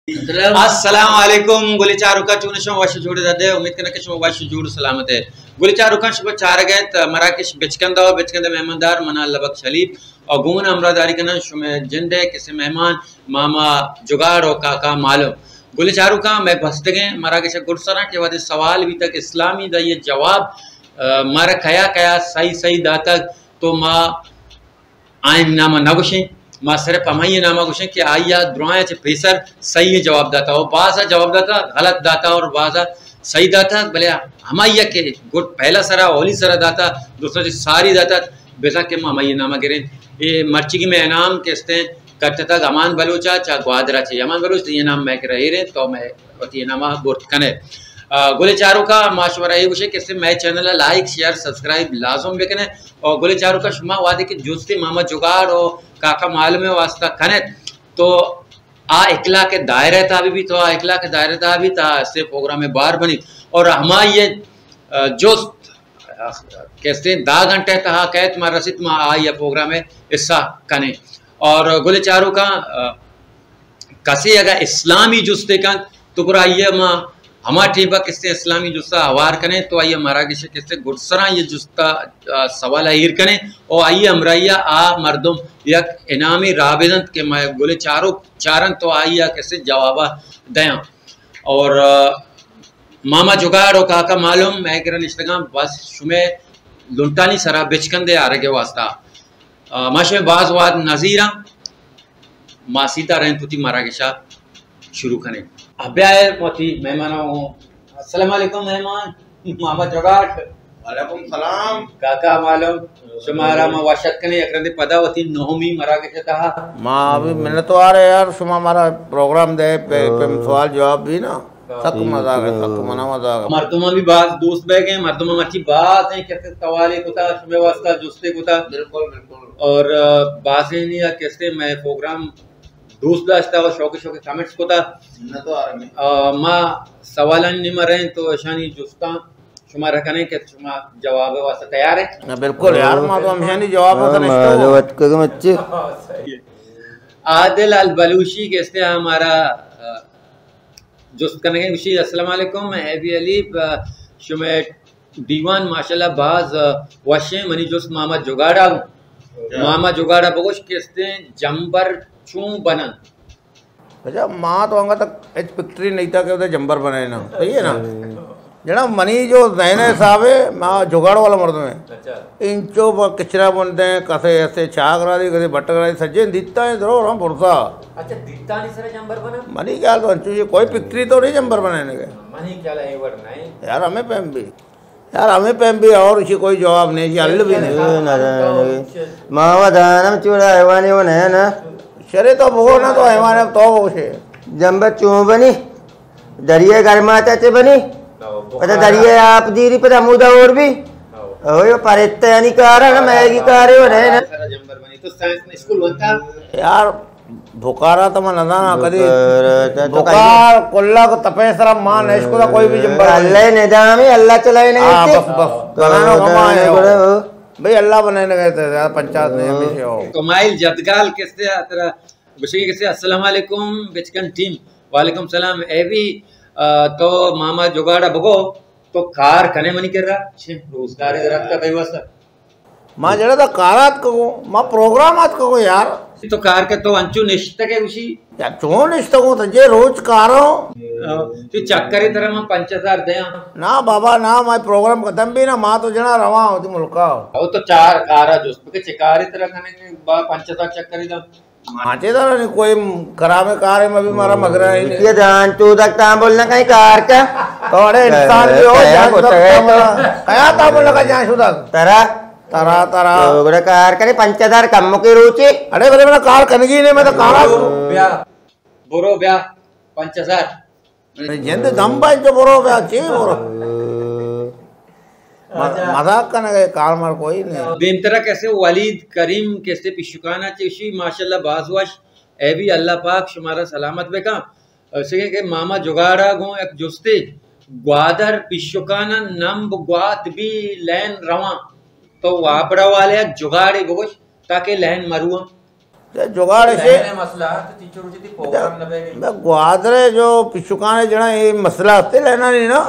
अस्सलाम वालेकुम गुली चारुका चुनशो वश जुड़ दे उम्मीद करने के शो वश जुड़ सलामत है गुली चारुका शुभ चार गए मराकेश बिचकंदा मेहमानदार मना लबक शलीफ और गुमन अमरादारी का शुमे जिंदे किसी मेहमान मामा जुगाड़ और काका मालूम गुली चारुका मैं बस्तगे मराकेश गुरसरा के बाद सवाल भी तक इस्लामी दा ये जवाब मारा कया कया सही सही दा तक तो माँ आइन नामा नगुशे माँ सिर्फ हमारी नामा कुछ कि आइया दुआएं चे पेसर सही जवाब दाता और बाजा जवाब दाता गलत दाता और बाजा सही दाता भले हमारी के गुट पहला सरा होली सरा दाता दूसरा जो सारी दाता बेसा के हमारी नामा गिरे ये मर्ची की में इनाम कहते करते तक अमान बलूचा चा ग्वादरा चाहिए अमान बलूच ये नाम मैं रही रहे तो मैं ये नामा गुट कने गुले चारों का माशवरा ये कुछ कि मैं channel like share subscribe लाजम bakanae और गुले चारों का शुमा वादे कि जुस्ती मामा जुगाड़ और काका मालूम है वास्ता कने तो आ इकला के दायरे था अभी भी तो आ इकला के दायरे था अभी था ऐसे प्रोग्राम में बार बनी और हमारी ये जो कहते हैं 10 घंटे तहा कैत मार रसित मा आ ये प्रोग्राम है हिस्सा कने और गुले चारों का कसी अगर इस्लामी जुस्ते का तो पूरा ये माँ हमारा टीम किससे इस्लामी जुस्ता हवार करें तो आइए हमारा किसी किससे गुरसरा ये जुस्ता सवाल आहिर करें और आइए हमराइया आ मर्दुम यक इनामी राबिदत के मैं बोले चारन तो आइए कैसे जवाब दें और मामा जुगाड़ और काका मालूम मैं किरण इश्तगाम बस शुमे लुंटानी सरा बिचकंदे आ रहे वास्ता माशे बाज वाद नजीरा मासीता रहें तुती मारा के शाह शुरू करें अभ्याय मोती मेहमानों अस्सलाम वालेकुम मेहमान मामा जुगाड़ वालेकुम सलाम काका मालूम शुमारा मा वशत कने अकरंदे पदावती नोमी मरा के कहा मां अभी मैंने तो आ रहे यार शुमा हमारा प्रोग्राम दे पे सवाल जवाब भी ना सक मजा आ गया सक मना मजा आ गया मर्दुमा भी बात दोस्त बैठ गए मर्दुमा मच्छी बात है कैसे सवाल कुता शुमे वास्ता जुस्ते कुता बिल्कुल बिल्कुल और बासे नहीं कैसे मैं प्रोग्राम दोस्त दास्ता और शौक कमेंट्स को था न तो आ रहे माँ सवालन नहीं मरे तो शानी जुस्ता शुमा रखने के शुमा जवाब वास्ते तैयार है ना बिल्कुल यार मां तो हमेशा नहीं जवाब होता नहीं आदिल अल बलूची कहते हैं हमारा जुस्त करने के अस्सलाम वालेकुम हैवी अली शुमे दीवान माशाल्लाह बाज वशे मनी जुस्त मामा जुगाड़ा बगोश कहते हैं जंबर चूं बनन अच्छा मां तो अंगा तक एच पिक्चरी नहीं था कि उधर जंबर बने ना सही है ना जड़ा मनी जो नए साहब है मां जुगाड़ वाला मर्द में अच्छा इंचो किचरा बनते हैं कसे ऐसे छाग करा दी कसे बट्ट करा दी सज्जे दिखता है जरूर हम भरोसा अच्छा दिखता नहीं सर जंबर बना मनी क्या तो अंचू ये कोई पिक्चरी तो नहीं जंबर बनाने के मनी क्या है वर्ड नहीं यार हमें पैम भी और इसी कोई जवाब नहीं हल भी नहीं मावा दानम चूड़ा हैवानी वो नहीं ना शरे तो भगो ना तो हैवान तो से जंबर चूं बनी दरिया गर्माता चे बनी पता दरिया आप दीरी पता मुदा और भी ओए परित्ते यानी कारण मैगी कारे वो नहीं ना जंबर बनी तो साइंस स्कूल बनता यार भुकारा तो मन ना कदी भुकार कोल्ला को तपेसरा मान इसको तो कोई भी जंबर अल्लाह ने दामी अल्लाह चलाए नहीं बस बनानो कमाए भाई अल्लाह बनाने गए थे यार पंचायत में हमेशा हो कमाइल जदगाल किससे तेरा बशी किससे अस्सलाम वालेकुम बिचकन टीम वालेकुम सलाम एवी तो मामा जुगाड़ा बगो तो कार कने मनी कर रहा छे रोजगार रख का कई वास्ता मां जड़ा तो कारात को मां प्रोग्राम आत को यार तो कार के तो अंचू निश्चित के उसी यार क्यों निश्चित को तो जे रोज कारो तो चक्कर तरह में 5000 दे ना बाबा ना मैं प्रोग्राम खत्म भी ना मां तो जना रवा होती मुल्का वो तो 4 कारा जोस्त के चिकारी तरह कने के 5000 चक्कर दा माचे तो नहीं कोई करा में कार में भी मारा मगरा है ये दान तू तक ता बोलना कहीं कार का थोड़े इंसान भी हो कया ता बोलना का जान सुदा तरा तरा तरा बड़ा कार करे 5000 कम की रुचि अरे बोले मैं कार कनगी ने मैं तो कारा बोरो ब्या 5000 जिंद दम बाई तो बोरो ब्या ची बोरो मजाक करने गए कार मार कोई नहीं बेमतरा कैसे वलीद करीम कैसे पिशुकाना चेशी माशाल्लाह बाजवाश ए भी अल्लाह पाक शुमारा सलामत बेका ऐसे के मामा जुगाड़ा गो एक जुस्ते ग्वादर पिशुकाना नंब ग्वात भी लैन रवा तो वापड़ा वाले जुगाड़े बगोश ताकि लहन मरुआ जुगाड़ से मसला तो टीचर उचित प्रोग्राम नबे ग्वादरे जो पिछुकाने जणा ये मसला होते लेना नहीं ना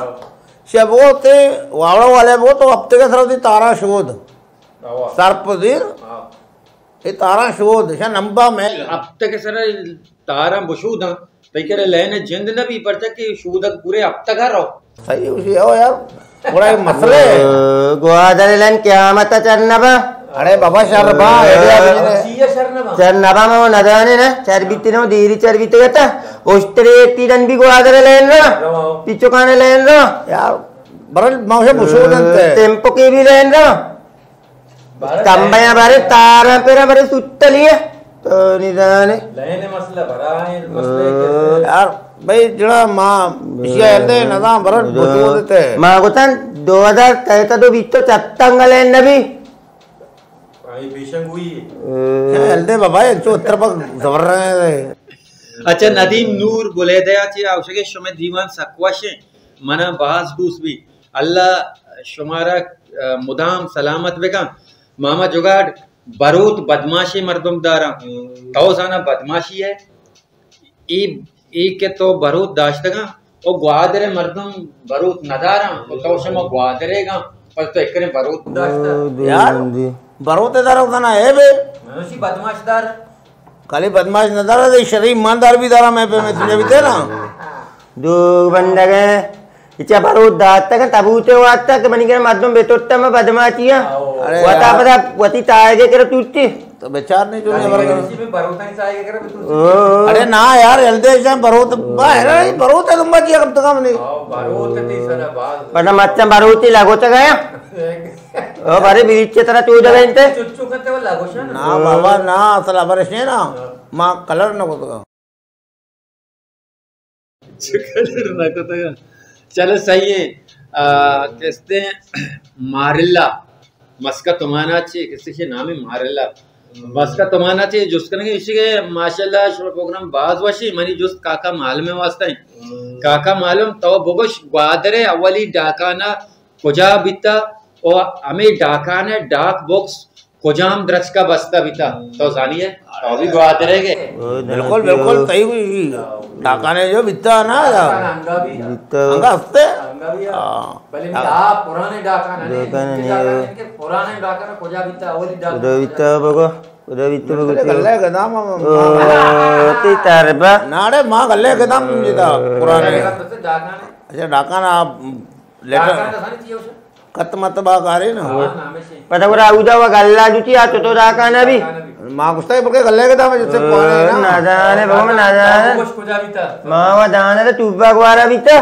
से वो ते वावड़ा वाले वो तो हफ्ते के सरदी तारा शोध सर्पदीर ये तारा शोध है नंबा में हफ्ते के सर तारा बशूद तई करे लेने जिंद न भी पड़ता कि शूदक पूरे हफ्ते का रहो सही उसी हो यार थोड़ा ये मसले ग्वादरे लाइन क़यामत चन्नबा अरे बाबा शरबा चन्नबा में वो नदाने ना चरबिते ना दीरी चरबिते कहता ओस्ट्रे तीरन भी ग्वादरे लाइन ना पिछुकाने लाइन ना यार बरल मौसे मुशोदंते टेम्पो की भी लाइन ना कंबया बारे तारा पेरा बारे सुट्टलिए तो निदाने लेने मसला भरा है मसले यार भाई जड़ा माँ इसे ऐसे नदा बरल मुशोदते माँ को तन 2000 कहता तो बीतो चत्तंग लाइन नबी बेशंग हुई हेल्दे बाबा जो उत्तर पर जबर रहे हैं अच्छा नदीम नूर बोले थे अच्छी आवश्यक शुमे दीवान सकवाशे मना बास दूस भी अल्लाह शुमारा मुदाम सलामत बेका मामा जुगाड़ बरूत बदमाशी मर्दम दारा तौसाना बदमाशी है ई के तो बरूत दाश्तगा ओ ग्वादरे मर्दम बरूत नदारा ओ तौशमा ग्वादरेगा पर तो एकरे बरूत दाश्ता यार बरोतेदार होता ना है बे मनुष्य बदमाशदार खाली बदमाश नदारा दे शरीफ ईमानदार भी दारा मैं पे मैं तुझे भी थे ना दो बंदगे इच्छा बरूद दाता का तबूते वाता के बनी के मर्दम बेतोट्टा में बदमाशिया वता पता वती ताएगे कर टूटती तो बेचार नहीं जो नहीं इसी में बरोता ही चाहेगा कर तू अरे ना यार हल्दे जा बरोत बाहर नहीं बरोत है तुम बात ये कब तक हम नहीं बरोत ते सना बाल पता मच्चा बरूती लागो च गया ओ बारे बीच तरह तू जगह इंते चुच्चू करते वो लागोशा ना बाबा ना असल अबरश नहीं ना माँ कलर न को तो कलर ना को तो चलो सही है कहते हैं मारिल्ला मस्का तुमाना चाहिए किसी के नाम है मारिल्ला मस्का तुमाना चाहिए जुस्त करने इसी के माशाल्लाह शुरू प्रोग्राम बाज वशी मनी जुस्त काका मालूम है वास्ता है काका मालूम तो बोगश ग्वादरे अवली डाकाना कुजा बिता और हमें डाकाना डाक बॉक्स कुजाम द्रच का बस्ता बिता तो जानिए तो भी ग्वादरे के बिल्कुल बिल्कुल सही हुई डाकाने जो बिता ना अंगा भी अंगा हफ्ते भले आप पुराने डाकाने इनके पुराने डाकाना कुजा बिता अवली डाक उधर बिता बगो उधर बिता बगो गल्ले गदाम ती तरबा नाड़े माँ गल्ले गदाम जीता पुराने डाकाने अच्छा डाकाना आप लेटर कत मत बाकारी ना पता को राउदा व गल्ला जुची आ तो डाका ना भी माँ गुस्सा ही पड़के गल्ले गदाम जिससे पुराने ना जाने बहु ना जाने कुछ कुजा बिता माँ व जाने तो टूबा गुआरा बिता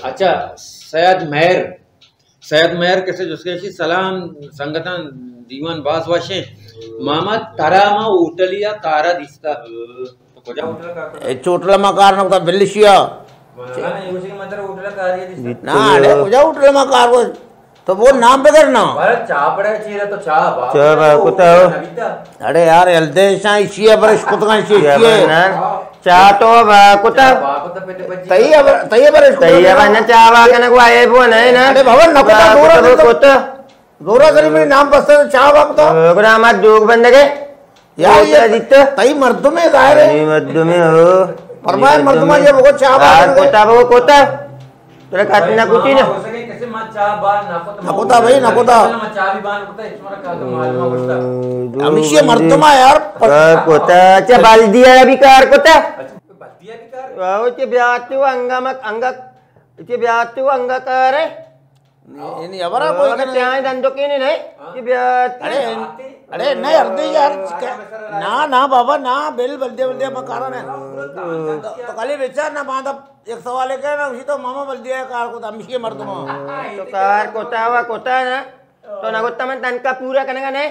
अच्छा सैयद मेहर कैसे जिसके सलाम संगठन दीवान बास वाशे मामा तारामा उठलिया तारा दिसता तो कुजा उठला का चोटला मकार ना बिल्लिशिया ना अरे कुजा उठले मकार वो तो वो नाम पे करना तो कुत्ता अरे यार हल्दे इसी है पर इसको तो इसी चा तो कुत्ता तई पर ना चावा कने को आए वो नहीं ना अरे भवन नकुता दूरा कुत्ता दूरा करी मेरे नाम बसता चावा तो गुना मत जोग बंद के यार ये दित्ते तई मर्द में जाहिर है मर्द में हो परमाय मर्द में ये बहुत चावा कोता तेरा काटना कुछ ना कैसे मत चा बार नकुता भाई नकुता चा भी बार नकुता इसमें का तो मालूम होता अमिशे मर्द में यार कोता अच्छा बाल दिया अभी कार कोता बल्दिया भी कर वाओ के ब्यातु अंगा कार है नहीं अबरा कोई त्याय धंधो के नहीं कि ब्यात अरे नहीं हरदे यार ना ना बाबा ना बेल बल्दे मकारा ने तो खाली विचार ना बांधा एक सवाल है ना उसी तो मामा बल्दिया कार को अमिशे मर्द में तो कार कोता ना तो ना कोता में तन का पूरा करने का नहीं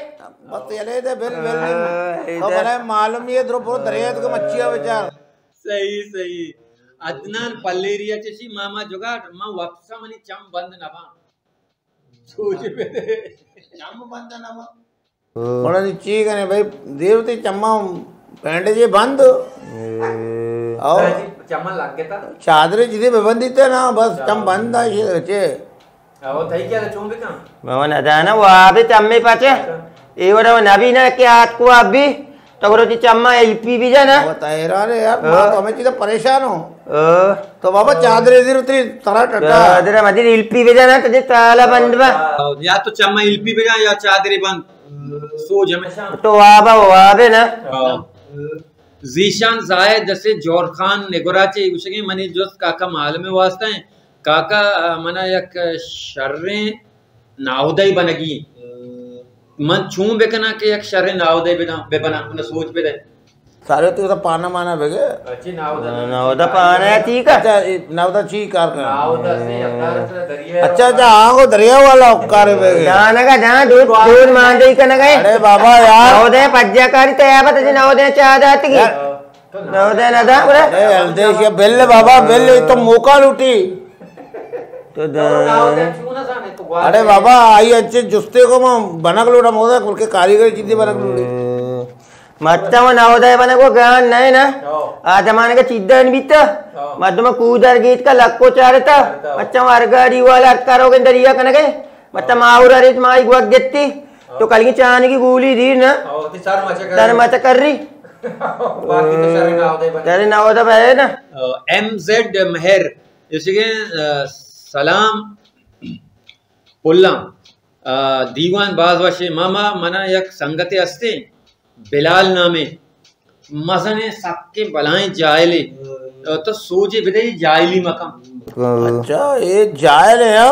बस ये ले दे बेल नहीं तो बने मालूम ये द्रोपुर दरियात को मच्छिया विचार सही अदनान पल्लेरिया चेसी मामा जुगाड़ मां वापसा मनी चम बंद ना बा सोच पे चम बंद ना बा कोणाची चीक आहे भाई देवते चम्मा पेंडे जे बंद और चम्मा लग गया था चादरे जिथे बंदित है ना बस चम बंद आहे चे वो थई क्या चोंबे का मामा ना जाना वो आबे चम्मे पाचे ये वाला नबी ना के हाथ को आप भी तो करो जी चम्मा एलपी भी जाना बताए रे यार मैं तो हमें चीज़ परेशान हूँ तो बाबा चादर इधर उतरी तरह टटा चादर मजीद एलपी भी जाना तुझे ताला बंद बा या तो चम्मा इल्पी पे जा या चादरी बंद सोच हमेशा तो वाबे ना जीशान जायद जैसे जोर खान नेगोराचे उसे मनी जो काका माल में वास्ता है काका मना एक शर्रे नाउदई बनगी मन छूं बेकना के एक शर्रे नाउदई बेबना अपना सोच पे दे सारे तो पाना माना बेगे अच्छी नाउदा नाउदा पाना है ठीक है अच्छा नाउदा ची कार का नाउदा से अकार दरिया अच्छा अच्छा हाँ वो दरिया वाला उपकार है बेगे जाना का जहाँ दूध मान दे करना गए अरे बाबा यार नाउदे पज्जाकारी तैयार बता जी नाउदे चाह जाती की नाउदे ना था बोले अरे हल्देश ये बेल्ले बाबा बेल्ले तो मौका लूटी तो अरे बाबा आई अच्छे जुस्ते को मैं बनक लूटा मोदा कुल के कारीगर चीजें बनक लूटी मत्तम नवोदय बने को ज्ञान नहीं ना आ जमाने का चिद्दन भी था मत्तम कूदर गीत का लक्को चारे था मत्तम अरगाड़ी वाला अरकारों के दरिया कने गए मत्तम आउरा रेत माई गुआक गेती तो कल की चांद की गोली दी ना तर मचा कर रही तेरे नवोदय है ना MZ मेहर जैसे कि सलाम पुल्ला दीवान बाजवाशे मामा मना एक संगते असते बिलाल नामे मजने सबके बलाएं जायले तो सोचे बिदई जायली मकाम अच्छा ये जायल है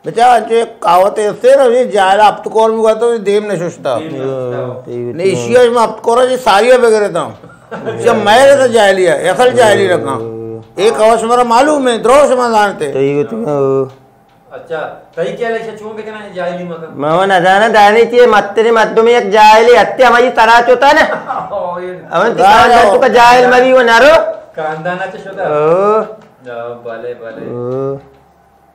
बेचा जो कहावत ऐसे ना ये जायल अब तो कौन भी तो देम नहीं सोचता नहीं इशिया में अब तो कौन ये सारिया वगैरह था जब मैं रहता जायली है असल जायली रखा एक अवश्य मेरा मालूम है द्रोह समाधान थे अच्छा कई क्या लेके चूं बेकना जायली मकाम मामा ना जाना दाने चाहिए मत्तरे मद्दों में एक जायली हत्या हमारी तराच होता है ना अवन तिकान तो का जायल मरी वो नारो कांदाना तो शोधा भले भले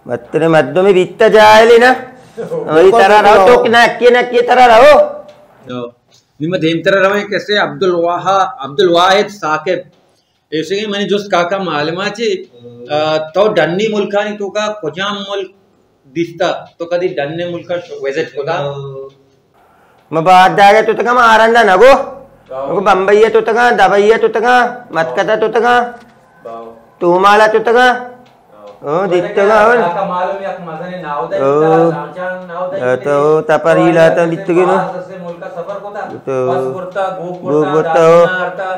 मत्तरे मद्दों में बीतता जायली ना हमारी तरह रहो तो कि ना किए तरह रहो निम्न देम तरह रहो कैसे अब्दुल वाहिद साकिब ऐसे ही मैंने जो काका मालूमा चे तो डन्नी मुल्कानी तो का कुजाम मुल्क दिसता तो कदी डन्ने मुल्का विजिट होता मैं बात जागे तो तक आरंदा नगो वो बम्बई तो तक दबई तो तक मतकता तो तक तुमाला तो तक ओ दिखता का काका मालूम या मजने नाउदे नाउदे तो तपरी लाता दिखते ना से मुल्का सफर कोता तो बस गुरता गोपुरता नारता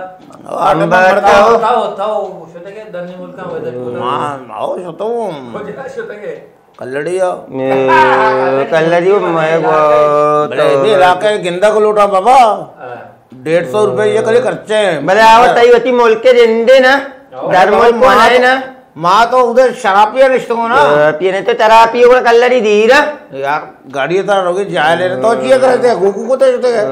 अंबाता होता शोते के डन्नी मुल्का विजिट होता मां आओ शतो शोते के कल्लड़िया कल्लड़ी मैं वो तो ये इलाके गिंदा को लूटा बाबा 150 रुपए ये करे खर्चे हैं भले आवत आई होती मुल्क के जिंदे ना धर्म को है ना माँ तो उधर शराबिया रिश्ते को ना पीने तो तरा पियो को कल्लड़ी दी ना यार गाड़ी तरह रोगी जाए लेने तो चाहिए करते हैं गोकू को तो जुटे गए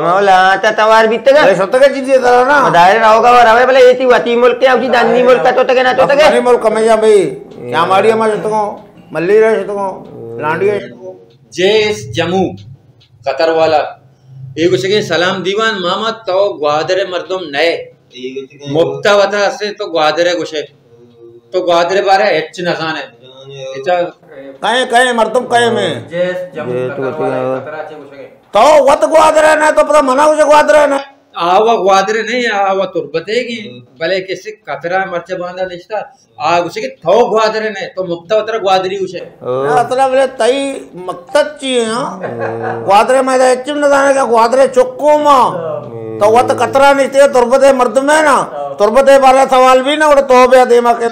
मौला ता तवार बीते गए अरे शतके चीज़ तरह ना दायरे रहोगा और हमें भले ये थी वती मुल्क के अभी दानी मुल्क का तो तक ना तो तक अपने मुल्क में जा भाई क्या मारी हमारे शतकों मल्ली रहे शतकों लांडिया शतकों जेस जम्मू कतर वाला एक उसे के सलाम दीवान मामा तो ग्वादरे मर्दम नए मुफ्ता वता से तो ग्वादरे गुशे तो ग्वादरे बारे एच नसान है इचा कहे मर्दम कहे में जेस जम्मू कतर आचे गुशे तो वत ग्वादरे ना तो पता मना उसे ग्वादरे ना आवा ग्वादरे नहीं आवा तुरबते की भले किसी कतरा मर्चे बांधा निश्ता आ उसे के थो ग्वादरे ने तो मुफ्ता वतरा ग्वादरी उसे मतलब बोले तई मकसद चाहिए हाँ ग्वादरे में तो एच न जाने का ग्वादरे चुक्को माँ तो वत कतरा नहीं थे तुरबते मर्द में ना तुरबते वाला सवाल भी ना और तो बे देमा के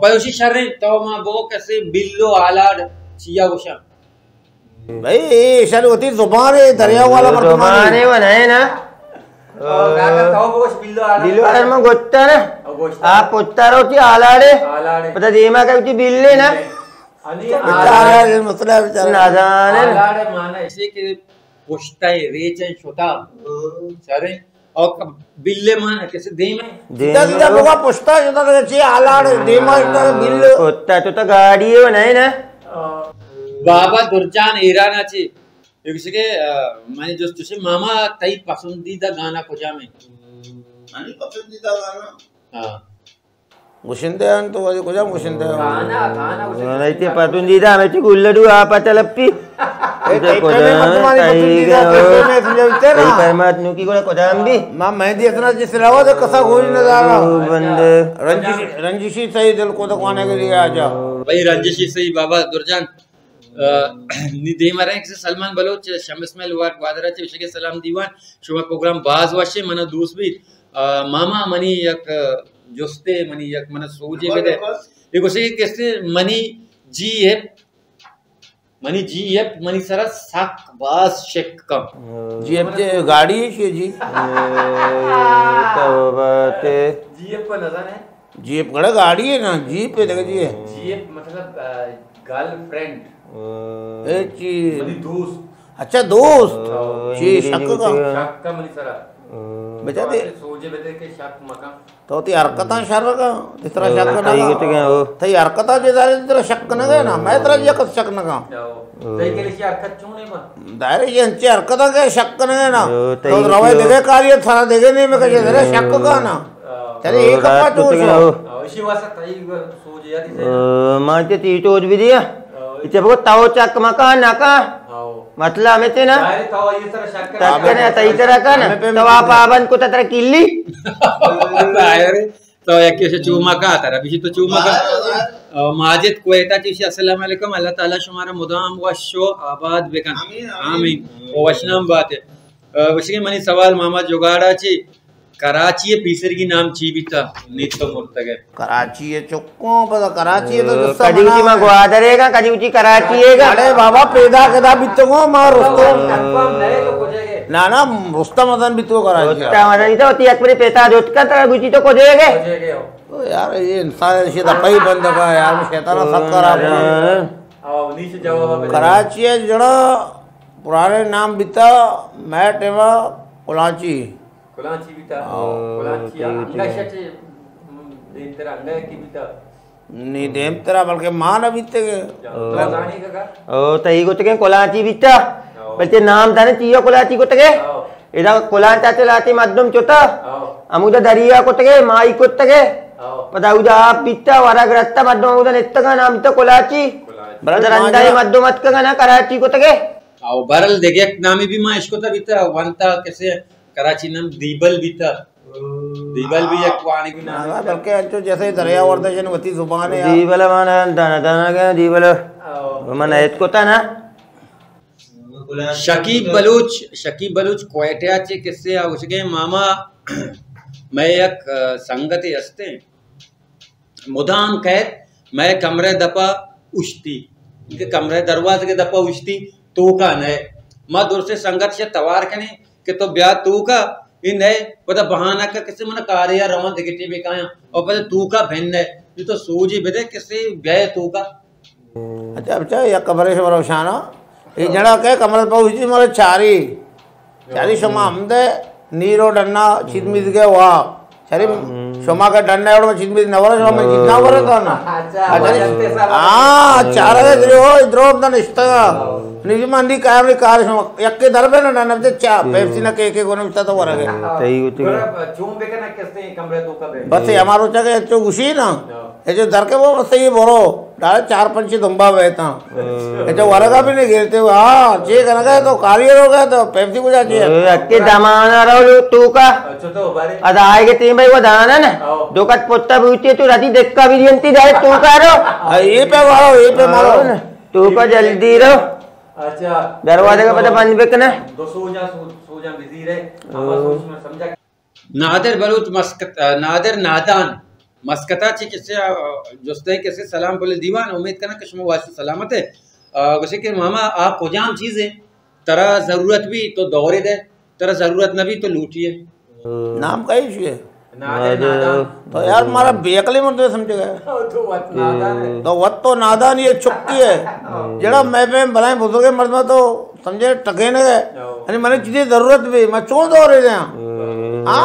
पर उसी शर्रे तो मां वो कैसे बिल्लो आलाड चिया उशा भाई ये शर होती जुबान है दरिया वाला जुबान है वो नहीं ना बिल्लो आलाड़ में गोत्ता ना आप पुत्ता रो की आलाड़े पता देमा का उची बिल्ले ना बेचारा ये मसला है बेचारा ना जाने आलाड़े माना ऐसे कि पुष्टा है रेचन छोटा सारे और बिल्ले माना कैसे देमा सीधा लोगा पुष्टा जोता तो चाहिए आलाड़ देमा इतना बिल्ले पुत्ता तो गाड़ी है वो नहीं ना बाबा दुर्जान ईराना ची के मैंने जो तुझे मामा तई पसंदीदा गाना कुजा में मानी पसंदीदा गाना हाँ मुशिंदे हैं तो वाले कुजा मुशिंदे गाना नहीं थे पसंदीदा हमें ची गुल्लडू आप चलप्पी परमात्मा की कोई कोदाम भी मां मेहंदी इतना जिस लावा तो कसा खोज न जाएगा बंद रंजिशी सही दिल को दबाने के लिए आ जाओ भाई रंजिशी सही बाबा दुर्जान निधे मारे कि सलमान बलोच शमस्माइल वार वादरा चे विषय के सलाम दीवान शुभ प्रोग्राम बाज वाशे मन दोस्त भी मामा मनी एक जोस्ते मनी एक मन सोजे बेदे देखो से कैसे मनी जी है मनी सरा साक बास शेक कम जीएफ जे गाड़ी है शे जी तो बात जीएफ का नजर है जीएफ गड़ा गाड़ी है ना जीप पे लगे जी जीएफ मतलब गर्लफ्रेंड ए चीज मनी दोस्त अच्छा दोस्त जी शक का मनी सरा बेटा दे सोजे बेदे के शक मका तो ती हरकता शर का तिसरा शक ना ठीक है वो तई हरकता जे दारे तिसरा शक ना गए ना मैं तेरा ये कत शक ना का तई के लिए हरकत क्यों नहीं मन दारे ये अंचे हरकता के शक ना गए ना तो रवाय देखे कार्य थारा देखे नहीं मैं कहे तेरा शक का ना चले एक अपा तो इसी वास्ते तई सोजे याद से मानते ती तो भी दिया इचे वो ताओ चक मका ना का मतलब हमें ते ना तकने तई तरह का ना तो आप आबन को तरह किल्ली अरे तो एक से चूमा का आता अभी तो चूमा का माजिद क्वेटा चीशी अस्सलाम वालेकुम अल्लाह ताला शुमारा मुदाम वशो आबाद बेकन आमीन ओ वशनाम बात है वशी मनी सवाल मोहम्मद जुगाड़ा ची कराची पीसर की नाम चीबिता नीत तो मुर्तगे कराची है चुक्को पता कराची है तो कजी उची में ग्वादरेगा कजी उची कराची है अरे बाबा पैदा कदा बितगो मार रुस्तम कंफर्म नहीं तो खोजेगे ना ना रुस्तम मदन बितगो कराची रुस्तम मदन तो ती एक मेरे पेता जोत का तरह गुची तो खोजेगे तो यार ये इंसान से दपाई बंद का यार शैतान सब करा आओ नीचे जवाब कराची है जड़ा पुराने नाम बिता मैट एवा कोलाची कोलाची बिता कोलाची अंगा शचे दिन तेरा अंगा की बिता नी देम तेरा बल्कि मान बीते के लगानी का ओ तई को तके कोलाची बिता बल्कि नाम था ने चियो कोलाची को तके इदा कोलाचा चलाती मध्यम चोता अमुदा दरिया को तके माई को तके पता उदा आप बिता वारा ग्रस्ता मध्यम उदा नेत्तगा नाम तो कोलाची ब्रदर अंदाई मध्यम मत का ना कराची को तके आओ बरल देगे नामी भी मां इसको तो बिता वंता कैसे कराची नाम दीबल बीता दीबल भी एक पानी की नाम है बल्कि जो जैसे दरिया वर्दशन वती जुबान है दीबल माना दाना दाना के दीबल मन एत को ता ना शकीब बलूच क्वेटा चे किससे उसके मामा मैं एक संगति असते मुदाम कैद मैं कमरे दपा उश्ती इनके कमरे दरवाजे के दपा उश्ती तो का नए मां दूर से संगत से तवार कने कि तो ब्याह तू का इन है पता बहाना का किसी मन कार्य या रमन दिगटी भी काया और पता तू का भिन्न है ये तो सूजी बेदे किसी ब्याह तू का अच्छा या कमरे से बरोशाना ये जड़ा के कमरे पर उसी मारे चारी शमा हमदे नीरो डन्ना चिदमिद के वाह चरी शमा का डन्ना और चिदमिद नवर शमा जितना वर था ना हां चार है द्रो अपना निष्ठा निजी मंदी कायम ने कार यक्के दरबे ना नब से चा पेप्सी ना के कोने बिता तो वरगे सही होती है चूम बेके ना कैसे कमरे तो का बे बस हमारो चके तो घुसी ना ये जो दर के वो सही बोरो डाले 4-5 धुंबा बेता ये जो वरगा भी नहीं गिरते हां जे करना गए तो कारियर हो गया तो पेप्सी को जाती है यक्के दमाना रहो तू का अच्छा तो बारे अदा आएगे तीन भाई वो दाना ना दो का पोता बूती तू राती देख का भी जंती जाए तू का रो ये पे मारो तू का जल्दी रो अच्छा दरवाजे का पता बंद बेकना दो सो जा बिजी रहे समझा नादर बलूच नादर नादान मस्कता ची किसे जोस्ते किसे सलाम बोले दीवान उम्मीद करना कि शुमा वास्ते सलामत है वैसे कि मामा आप को जाम चीज है तरा जरूरत भी तो दौरे दे तरा जरूरत न भी तो लूटिए नाम का ही है तो यार हमारा बेकली में तो समझ गए तो वत तो नादान ये चुक्की है जड़ा मैं पे बनाए बुजुर्ग मर्द में तो समझे टके न गए यानी मैंने चीजें जरूरत भी मैं क्यों दो रहे हैं हाँ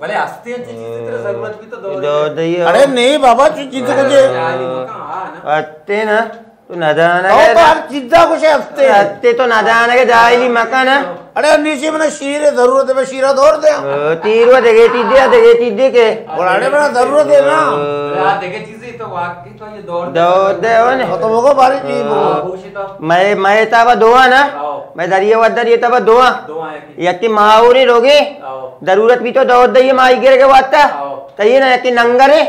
भले हंसते हैं चीजें जरूरत भी तो दो अरे नहीं बाबा चीज मुझे हत्ते ना तो नादान है तो आप चीजा कुछ हंसते तो नादान है जाइली मकान है अरे नीचे मैंने शीरे जरूरत है मैं शीरा दौड़ दे तीर वो देगे चीजे के और अरे मेरा जरूरत है ना देखे चीजें तो वाकई तो ये दौड़ दे ने तो वो बारी जी मैं तब दोआ ना मैं दरिया वदर ये तब दोआ यति माऊरी रोगे जरूरत भी तो दौड़ दे माई गिर के वाता तई ना यति नंगरे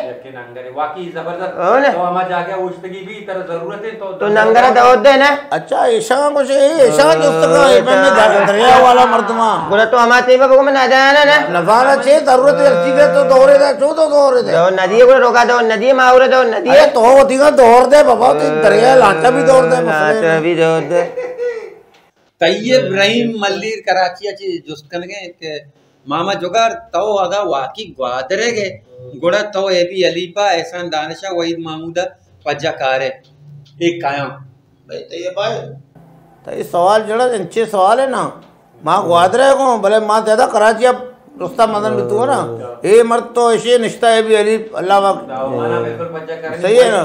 वाकई जबरदस्त तो हमार जाके उष्टगी भी तरह जरूरत है तो नंगरा दौड़ दे ना अच्छा ऐसा कुछ ऐसा दोस्त का दरिया वाला मर्दमा बोला तो हमारे को मैं ना जाना ना नजारा छे जरूरत है तो दौड़े दे जो तो दौड़े दे नदी को रोका दो नदी माऊरे दो नदी तो होती का दौड़ दे बाबा दरिया लाचा भी दौड़ दे लाचा भी दौड़ दे तैयब रहीम मल्लीर कराची अच्छी जुस्त कनगे मामा जुगार तो अगा वाकी ग्वादरे गे गुड़ा तो ए भी अलीपा एहसान दानिशा वहीद महमूदा पज्जा कारे एक कायम भाई तो ये सवाल जड़ा अच्छे सवाल है ना माँ ग्वादरे को भले माँ ज्यादा कराची अब रुस्ता मदन भी तू है ना ये मर्द तो ऐसे निश्ता है भी अली अल्लाह वक्त सही है ना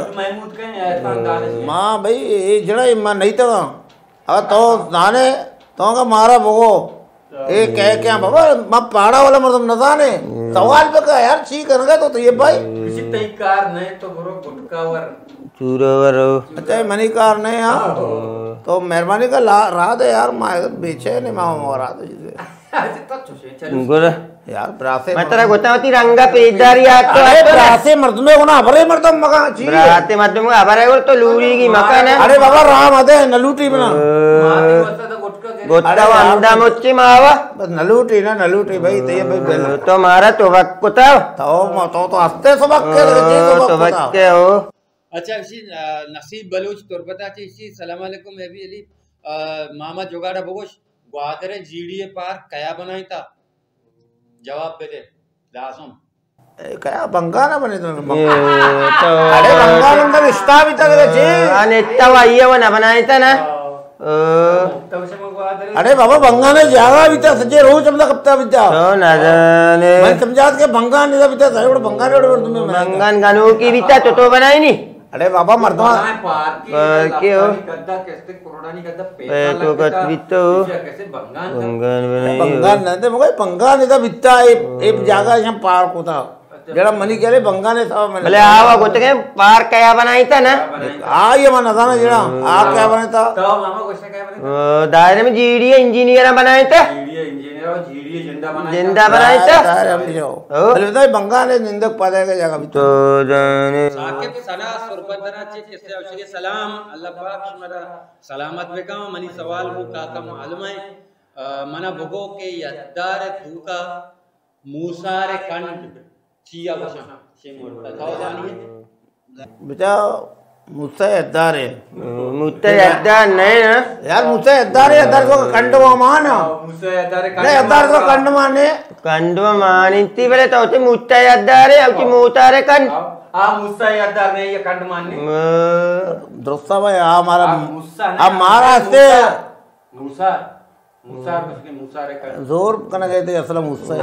माँ भाई ये जड़ा माँ नहीं था अगर तो नाने तो का मारा भगो ए कह क्या बाबा माँ पहाड़ा वाला मर्द न जाने सवाल पे का यार ठीक करेगा तो ये भाई किसी तरीकार नहीं तो गुरु गुटकावर चूरोवर अच्छा मनीकार नहीं यार तो मेहरबानी का राह दे यार माँ बेचे नहीं माँ राह दे गुर यार ब्रासे मैं तेरा गोता होती रंगा पेदारी आत तो अरे ब्रासे मर्द में होना अबरे मर्द मका जी ब्राते मर्द में अबरे वो तो लूरी की मकान है अरे बाबा राम आते नलूटी बना गोता अंडा मुच्ची मावा बस नलूटी ना नलूटी भाई तो ये भाई तो मारा तो वक्त कुता तो हंसते सबक के लगे तो वक्त के हो अच्छा इसी नसीब बलूच तुरबता ची इसी सलाम अलैकुम मैं भी अली मामा जुगाड़ा बगोश ग्वादरे जीडीए पार्क कया बनाई था जवाब पे दे दासम क्या बंगा ना बने तो अरे बंगा बंगा रिश्ता भी तक जे अनेता वाइये वो ना बनाई था ना अरे बाबा बंगा ने जागा भी था सजे रोज हमदा कप्ता भी था तो ना जाने मैं समझात के बंगा ने भी था सारे बड़े बंगा ने बड़े तुम्हें बंगान गानों की भी था तो बनाई नहीं अरे बाबा मर्दवा क्यों गद्दा कैसे कोरोनानी गद्दा तो कत बितो कैसे बंगान बंगान बनाई बंगा नहीं मगर बंगा ने था बिता एक जगह यहाँ पार्क होता जरा मनी कह रहे बंगा ने था भले आवा गोते के पार्क क्या बनाई था ना हाँ ये मना था ना जरा आप क्या बने था तो मामा क्वेश्चन क्या बने दायरे में जीडीए इंजीनियर बनाए थे जीडीए इंजीनियर और जीडीए जिंदा बनाए थे दायरे हम जाओ अरे बताइए बंगा ने निंदक पता है जगह भी तो जाने साकिब सना सुरबतना चे किसे औषधि सलाम अल्लाह पाक शुमरा सलामत बेका मनी सवाल वो का मालूम है मना भगो के यद्दार तूका मूसारे कंड चिया वशा शे मोटा था जानिए बेटा मुझसे अद्दार है मुझसे अद्दार नहीं ना यार मुझसे अद्दार है अद्दार को कंडवा मान मुझसे अद्दार नहीं अद्दार को कंड माने कंडवा मान इतनी बड़े तो होते मुझसे अद्दार है अब मुतारे कंड मुझसे अद्दार नहीं ये कंड मानने दोस्ता भाई हमारा अब महाराष्ट्र मूसा मूसा उसके मूसा रे कंड जोर कना गए थे असल मुझसे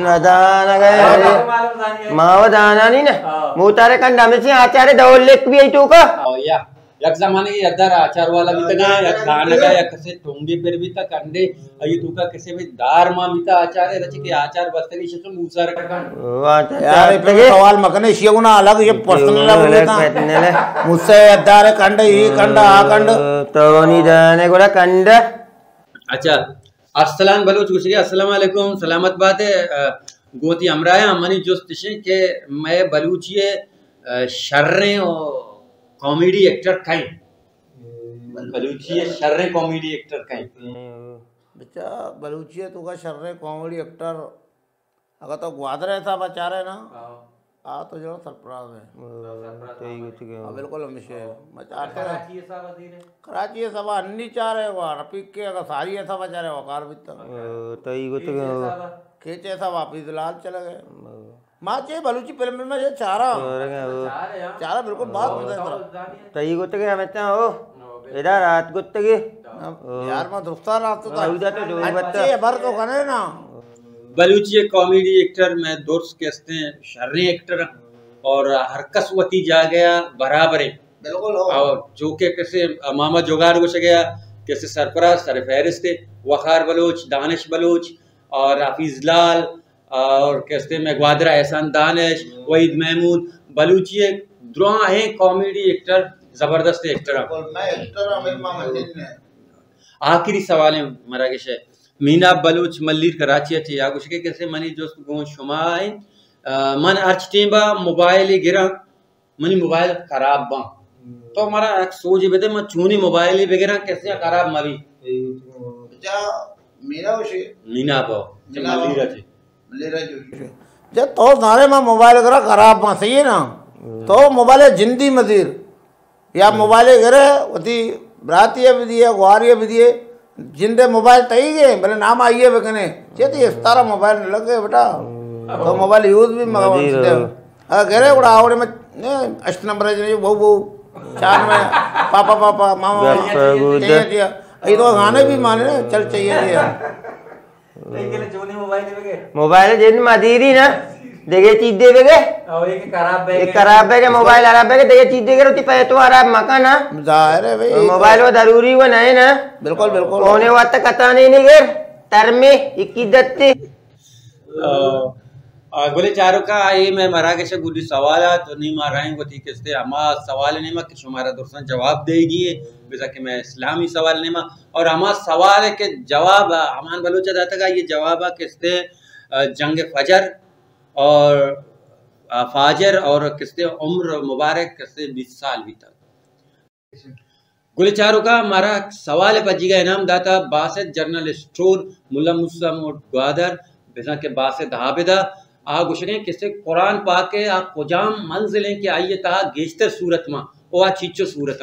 नदाना गए मावा दाना नहीं ना मुतारे कंड हमें से आचार्य दौल लेक भी आई तो का या यक जमाने के अदर आचार वाला भी तना यक दान का या कसे टोंगे पर भी ता कंडे अय तू का कसे भी दार मा भी ता आचार्य रच के आचार बस्तरी से मूसा रे कंड यार ये सवाल मकने शियोना अलग ये पर्सनल बोलता मुझसे अद्दार कंड ये कंड आ कंड तो नहीं जाने को कंड अच्छा अर्सलान बलूच गुशरी अस्सलाम वालेकुम सलामत बात है गोती हमराया मनी जुस्त के मैं बलूचिए शर्रे और कॉमेडी एक्टर खाई बलूचिए शर्रे कॉमेडी एक्टर खाई बच्चा बलूचिए तो का शर्रे कॉमेडी एक्टर अगर तो ग्वादरे था बेचारे ना तो जो सरप्राइज है बिल्कुल कराची सब अन्नी चाह रहे हो रफीक के अगर सारी ऐसा बेचारे वकार भी खींचे सब वापिस लाल चले गए माँ चाहिए बलूची फिल्म में ये चारा बिल्कुल बात तई गुत के हमें हो इधर रात गुत के यार मैं दोस्ता रात तो भर तो करे ना बलूची कॉमेडी एक्टर में दोस्त कहते हैं शर्रे एक्टर और हरकसवती जा गया बराबर बिल्कुल और जो के कैसे मामा जोगाड़ गुश गया कैसे सरफराज सरफहरिस्त थे वखार बलूच दानिश बलूच और हाफिज लाल और कैसे में ग्वादरा एहसान दानिश वहीद महमूद बलूची द्रोह है कॉमेडी एक्टर जबरदस्त एक्टर मैं एक्टर हूं, मेरी मां मंदिर में। आखिरी सवाल है मराकेश है मीना बलूच मल्लीर कराची अच्छी या कुछ के कैसे मनी जो गो शुमाई मन अर्च टीबा मोबाइल गिरा मनी मोबाइल खराब बा तो हमारा एक सोच बदे मैं चूनी मोबाइल वगैरह कैसे खराब मरी जा मेरा उसे मीना बा मल्लीर अच्छी मलेरा जो जब तो नारे में मोबाइल करा खराब बा सही है ना तो मोबाइल जिंदी मजीर या मोबाइल गिरे वती रातिया भी दिए गुआरिया भी दिए जिंदे मोबाइल तई गए भले नाम आइए बेकने चेती तारा मोबाइल न लगे बेटा तो मोबाइल यूज भी गिरे उड़ा आवड़े में 8 नंबर है बहु बहु 4 में पापा पापा मामा ये तो गाने भी माने चल चाहिए मोबाइल जिन मदीरी ना देखे चीज दे बेगे एक खराब है मोबाइल खराब है देखे चीज देगे रोटी पे तो खराब मकान ना जाहिर है भाई मोबाइल वो जरूरी वो नहीं ना बिल्कुल बिल्कुल होने वाला कथा नहीं गिर तर में 21 दत्ते बोले चारों का ये मैं मरा के गुडी सवाल तो नहीं मार रहे वो थी किसते हमारा सवाल नहीं मा कि हमारा दोस्तों जवाब देगी जैसा कि मैं इस्लामी सवाल नहीं मा और हमारा सवाल है कि जवाब हमान बलूचा जाता का ये जवाब है किसते जंग फजर और फाजर और किसते उम्र मुबारक किसते 20 साल भी तक गुलचारों का हमारा सवाल पजी का इनाम दाता बासित जर्नल स्टोर मुल्ला मुस्सा मोट ग्वादर जैसा के बासित हाबिदा आ गुशरे किससे कुरान पाक के आ कुजाम मंजिलें के आइए ता गेस्तर सूरत मा ओ आ चीचो सूरत